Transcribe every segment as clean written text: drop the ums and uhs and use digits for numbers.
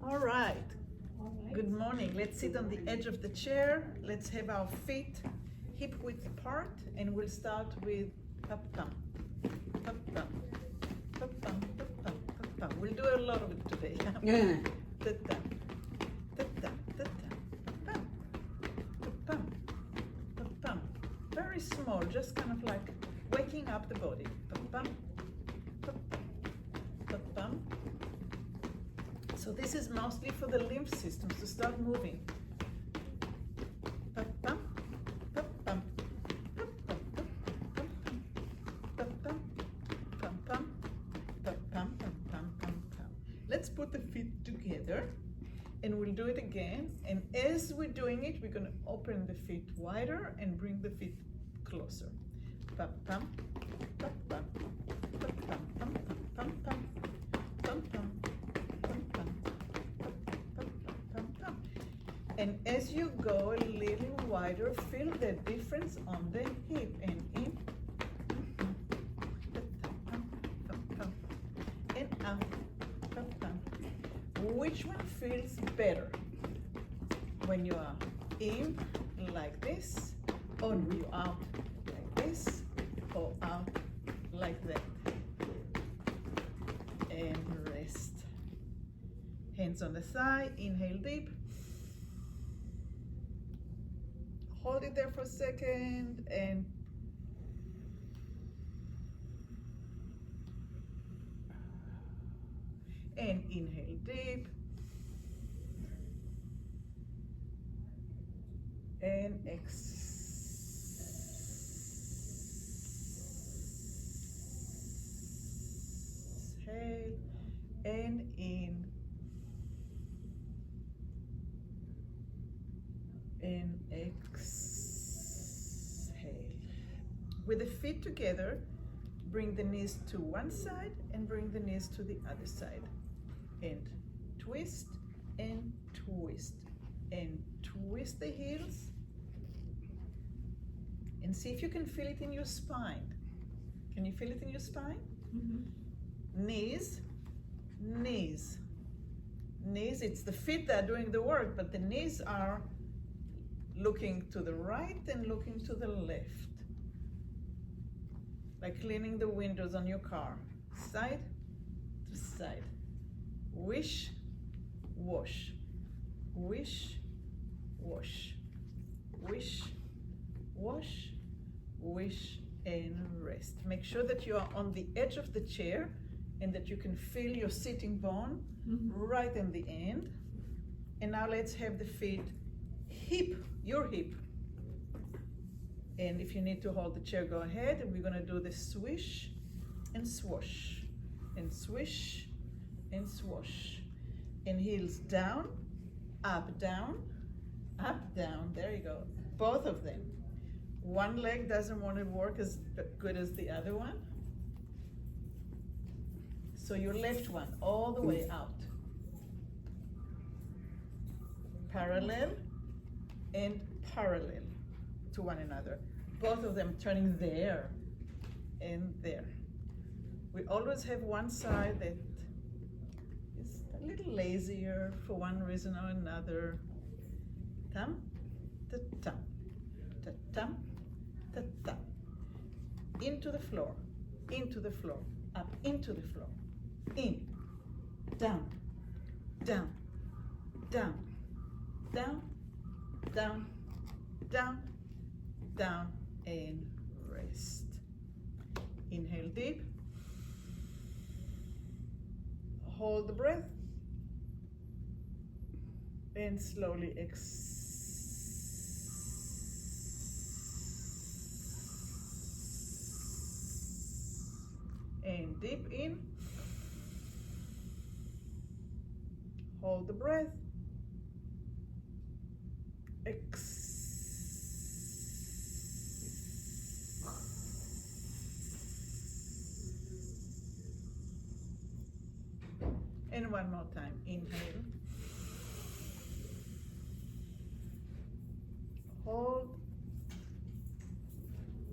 All right. Good morning. Let's sit on the edge of the chair. Let's have our feet hip width apart, and we'll start with pam-pam, pam-pam, pam-pam, pam-pam, pam-pam. We'll do a lot of it today. Ta-tam, ta-tam, ta-tam, pam, pam, pam. Very small, just kind of like waking up the body. Pam-pam, pam-pam, pam. So this is mostly for the lymph system to start moving. Pa-pam, pa-pam, pa-pam, pa-pam, pa-pam, pa-pam, pa-pam, pa-pam. Let's put the feet together and we'll do it again. And as we're doing it, we're going to open the feet wider and bring the feet closer. Pa-pam, pa-pam, pa-pam, pam-pam, pam-pam. And as you go a little wider, feel the difference on the hip and in, and out. Which one feels better? When you are in like this, or when you out like this, or out like that. And rest. Hands on the thigh, inhale deep. Hold it there for a second and inhale deep and exhale and in and exhale. With the feet together, bring the knees to one side and bring the knees to the other side. And twist and twist and twist the heels. And see if you can feel it in your spine. Can you feel it in your spine? Mm-hmm. Knees, knees, knees. It's the feet that are doing the work, but the knees are looking to the right and looking to the left. Like cleaning the windows on your car. Side to side. Wish, wash. Wish, wash. Wish, wash. Wish, and rest. Make sure that you are on the edge of the chair and that you can feel your sitting bone right in the end. And now let's have the feet hip, your hip. And if you need to hold the chair, go ahead. And we're going to do the swish and swoosh. And swish and swoosh. And heels down, up, down, up, down. There you go. Both of them. One leg doesn't want to work as good as the other one. So your left one all the way out. Parallel and parallel to one another. Both of them turning there and there. We always have one side that is a little lazier for one reason or another. Tam, ta tam, ta tam, ta tam. Into the floor, up into the floor. In, down, down, down, down, down, down, down, and rest. Inhale deep. Hold the breath. And slowly exhale. And deep in. Hold the breath. And one more time. Inhale. Hold.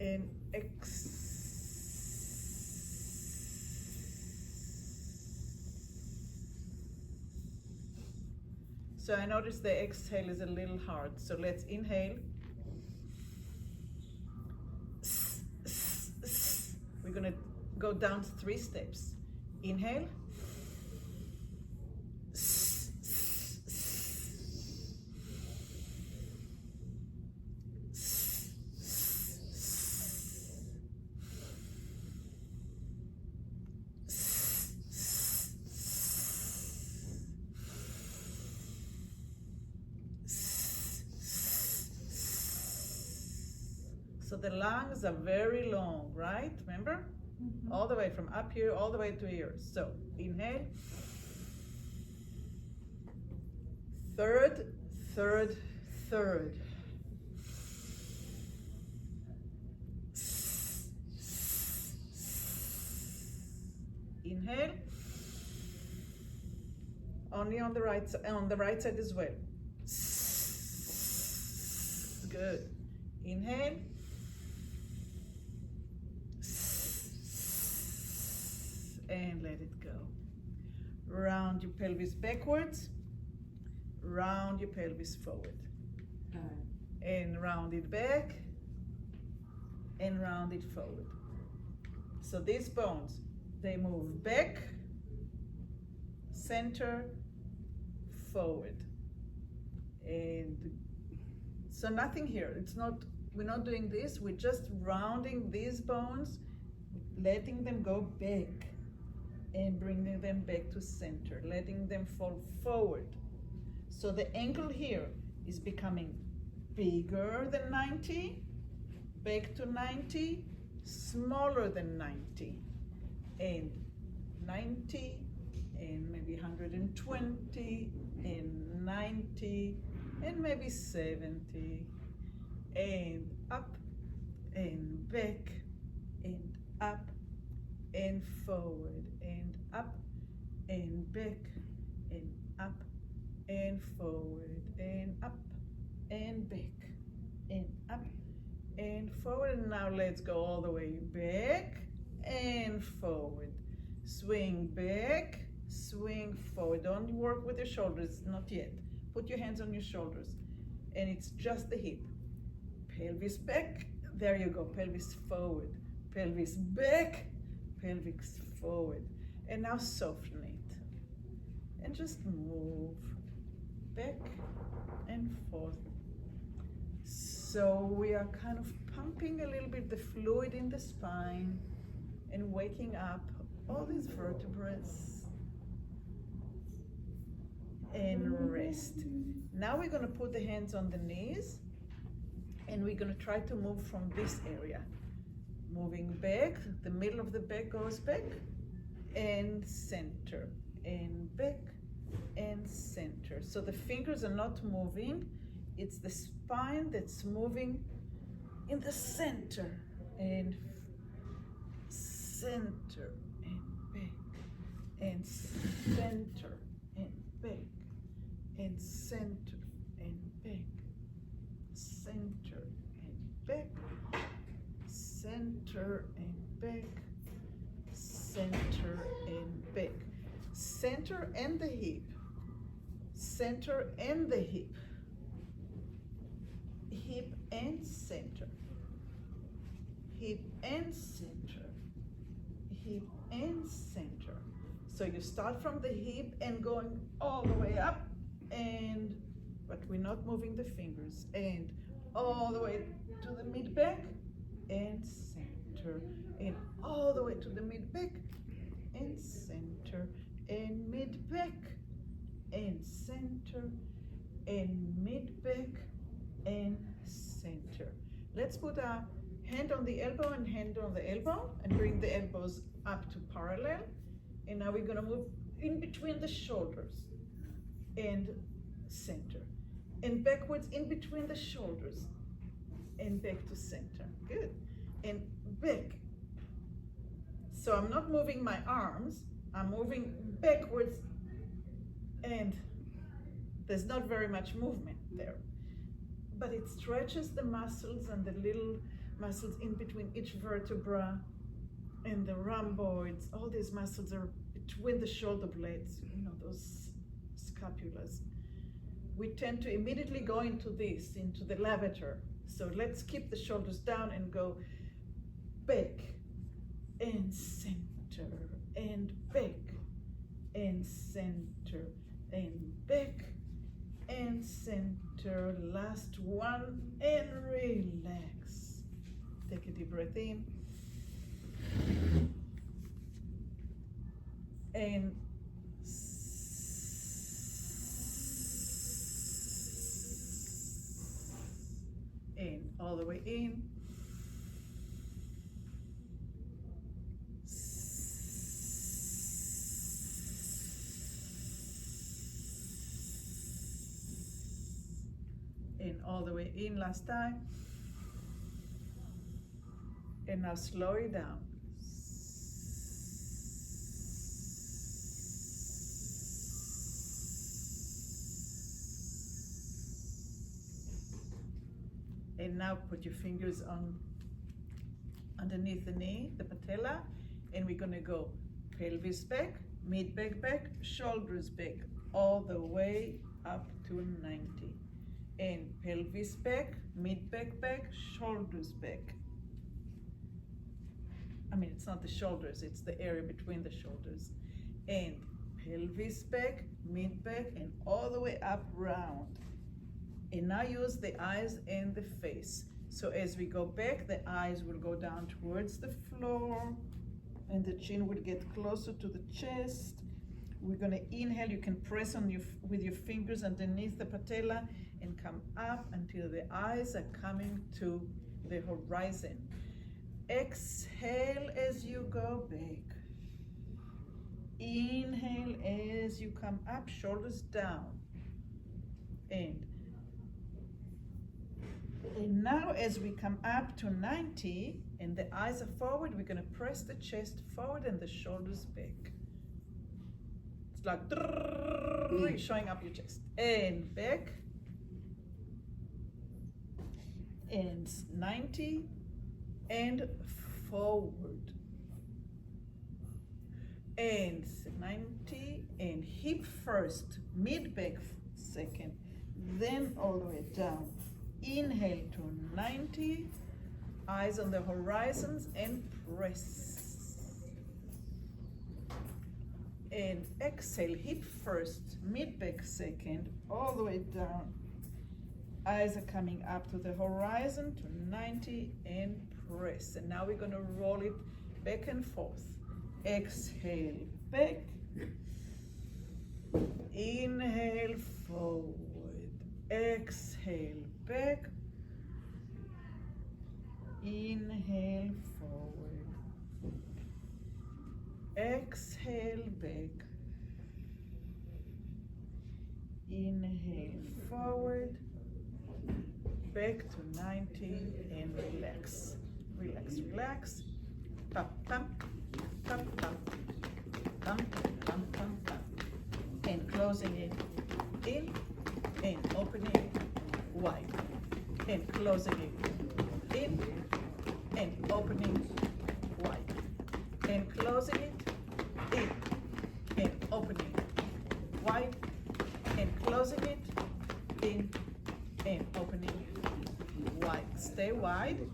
And exhale. So I notice the exhale is a little hard. So let's inhale. We're gonna go down 3 steps. Inhale. So the lungs are very long, right? Remember? Mm-hmm. All the way from up here, all the way to here. So inhale. Third, third, third. Inhale. Only on the right side as well. Good. Inhale. And let it go. Round your pelvis backwards. Round your pelvis forward. And round it back. And round it forward. So these bones, they move back, center, forward. And so nothing here. It's not, we're not doing this. We're just rounding these bones, letting them go back and bringing them back to center, letting them fall forward. So the angle here is becoming bigger than 90, back to 90, smaller than 90, and 90, and maybe 120, and 90, and maybe 70, and up, and back, and up, and forward, and up, and back, and up, and forward, and up, and back, and up, and forward. And now let's go all the way back and forward. Swing back, swing forward. Don't work with your shoulders, not yet. Put your hands on your shoulders, and it's just the hip. Pelvis back, there you go, pelvis forward. Pelvis back, pelvis forward. And now soften it. And just move back and forth. So we are kind of pumping a little bit the fluid in the spine and waking up all these vertebrae. And rest. Now we're going to put the hands on the knees and we're going to try to move from this area. Moving back, the middle of the back goes back and center, and back and center. So the fingers are not moving, it's the spine that's moving in the center, and center and back, and center and back, and center and back, center and back, center and back, center and back, center and the hip, center and the hip, hip and center, hip and center, hip and center. So you start from the hip and going all the way up, and but we're not moving the fingers, and all the way to the mid back and center, and all the way to the mid back and center, and mid back and center, and mid back and center. Let's put a hand on the elbow and hand on the elbow and bring the elbows up to parallel. And now we're gonna move in between the shoulders and center, and backwards in between the shoulders and back to center. Good. And back. So I'm not moving my arms, I'm moving backwards, and there's not very much movement there, but it stretches the muscles and the little muscles in between each vertebra and the rhomboids. All these muscles are between the shoulder blades, you know, those scapulas. we tend to immediately go into this, into the levator. So let's keep the shoulders down and go back and center and back and center and back and center. Last one, and relax. Take a deep breath in and all the way in. And all the way in last time. And now slow it down. And now put your fingers on underneath the knee, the patella, and we're gonna go pelvis back, mid back back, shoulders back, all the way up to 90. And pelvis back, mid back back, shoulders back. I mean, it's not the shoulders, it's the area between the shoulders. And pelvis back, mid back, and all the way up round. And now use the eyes and the face. So as we go back, the eyes will go down towards the floor and the chin will get closer to the chest. We're gonna inhale. You can press on with your fingers underneath the patella and come up until the eyes are coming to the horizon. Exhale as you go back. Inhale as you come up, shoulders down. And now as we come up to 90 and the eyes are forward, we're gonna press the chest forward and the shoulders back. It's like showing up your chest. And back. And 90 and forward. And 90 and hip first, mid back second, then all the way down. Inhale to 90, eyes on the horizons and press. And exhale, hip first, mid back second, all the way down. Eyes are coming up to the horizon to 90 and press. And now we're gonna roll it back and forth. Exhale, back. Inhale, forward. Exhale, back. Inhale, forward. Exhale, back. Inhale, forward. Back to 90 and relax. Relax, relax. Pump, pump, pump, pump, pump, pump, pump, pump. And closing it in and opening wide. And closing it in and opening wide. And closing it in and opening wide. And closing it in and opening wide. Stay wide.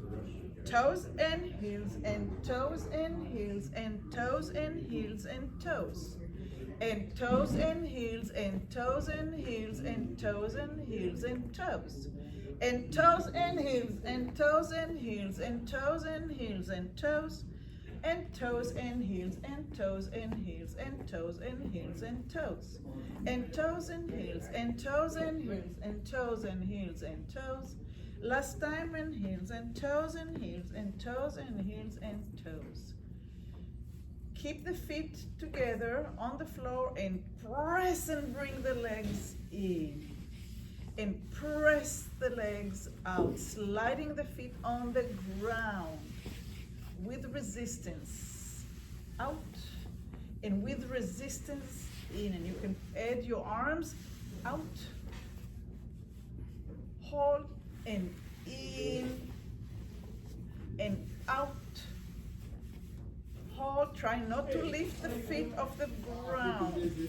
Toes and heels and toes and heels and toes and heels and toes. And toes and heels and toes and heels and toes and heels and toes. And toes and heels and toes and heels and toes and heels and toes. And toes and heels and toes and heels and toes and heels and toes. And toes and heels and toes and heels and toes and heels and toes. Last time, and heels and toes and heels and toes and heels and toes. Keep the feet together on the floor and press and bring the legs in. And press the legs out, sliding the feet on the ground with resistance. Out and with resistance in. And you can add your arms out. Hold and in and out. Hold, try not to lift the feet off the ground.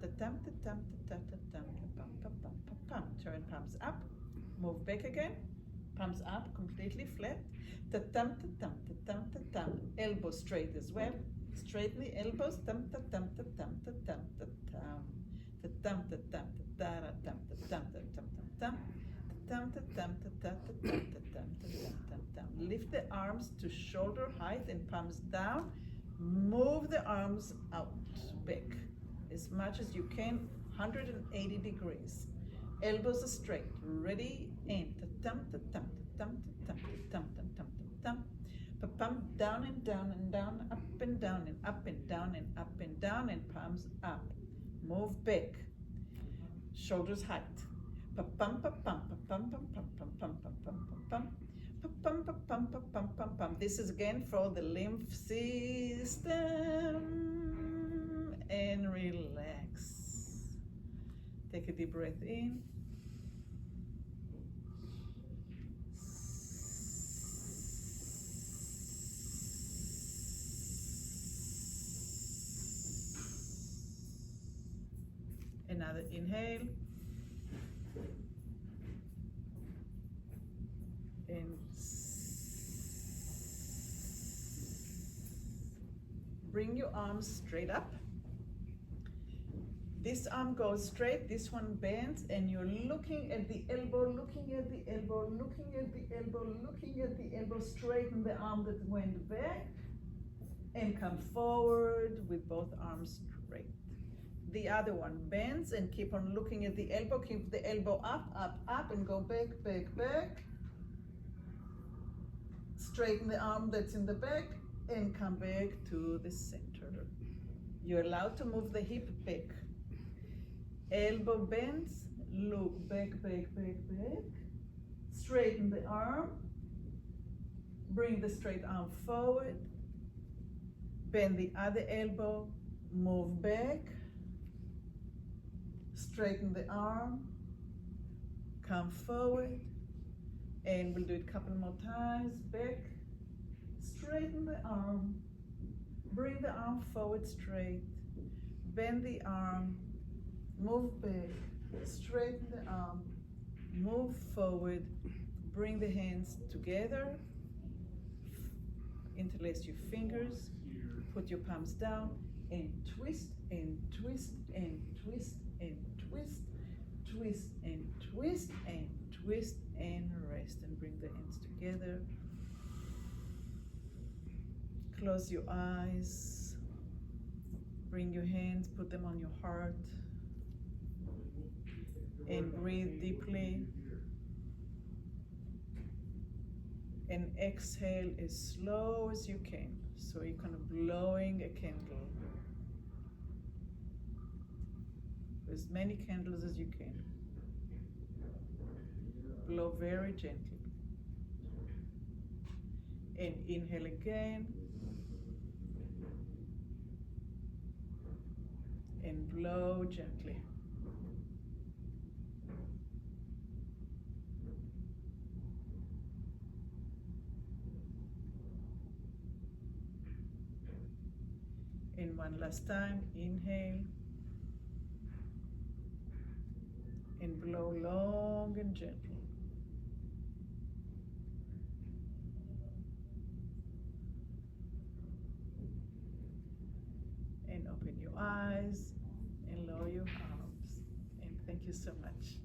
Ta-tam, ta-tam, ta-ta-ta-tam, ta-pam, pa-pam, pa-pam. Turn palms up, move back again, palms up, completely flat. Ta-tam, ta-tam, ta-tam, ta-tam. Elbows straight as well. Straighten the elbows. Tam, ta-tam, ta-tam, ta-tam, ta-tam. Ta-tam, ta-tam, ta-ta-ra-tam, ta-tam, ta-tam, ta-tam. Ta-tam, ta-tam, ta-ta-ta-tam, ta-tam, ta-tam, ta-tam. Lift the arms to shoulder height and palms down. Move the arms out, back, as much as you can, 180 degrees. Elbows are straight. Ready? And ta-tam, ta-tam, ta-tam, ta-tam, ta-tam, ta-tam, ta-tam. Pa-pum, down and down and down, up and down and up and down and up and down, and palms up. Move back. Shoulders height. Pa-pum, pa-pum, pa-pum, pa-pum, pa-pum, pa-pum, pa-pum. Pa-pum, pa-pum, pa-pum, pa-pum. This is again for the lymph system. And relax. Take a deep breath in. Another inhale. And bring your arms straight up. This arm goes straight, this one bends, and you're looking at the elbow, looking at the elbow, looking at the elbow, looking at the elbow. Straighten the arm that went back and come forward with both arms straight. The other one bends and keep on looking at the elbow. Keep the elbow up, up, up, and go back, back, back. Straighten the arm that's in the back and come back to the center. You're allowed to move the hip back. Elbow bends, look back, back, back, back. Straighten the arm. Bring the straight arm forward. Bend the other elbow, move back. Straighten the arm, come forward. And we'll do it a couple more times. Back, straighten the arm, bring the arm forward straight, bend the arm, move back, straighten the arm, move forward, bring the hands together, interlace your fingers, put your palms down, and twist and twist and twist and twist, twist and twist and twist and rest, and bring the hands together. Close your eyes. Bring your hands, put them on your heart, and breathe deeply. And exhale as slow as you can. So you're kind of blowing a candle. As many candles as you can. Blow very gently. And inhale again. And blow gently. And one last time, inhale. And blow long and gently. And open your eyes and lower your arms. And thank you so much.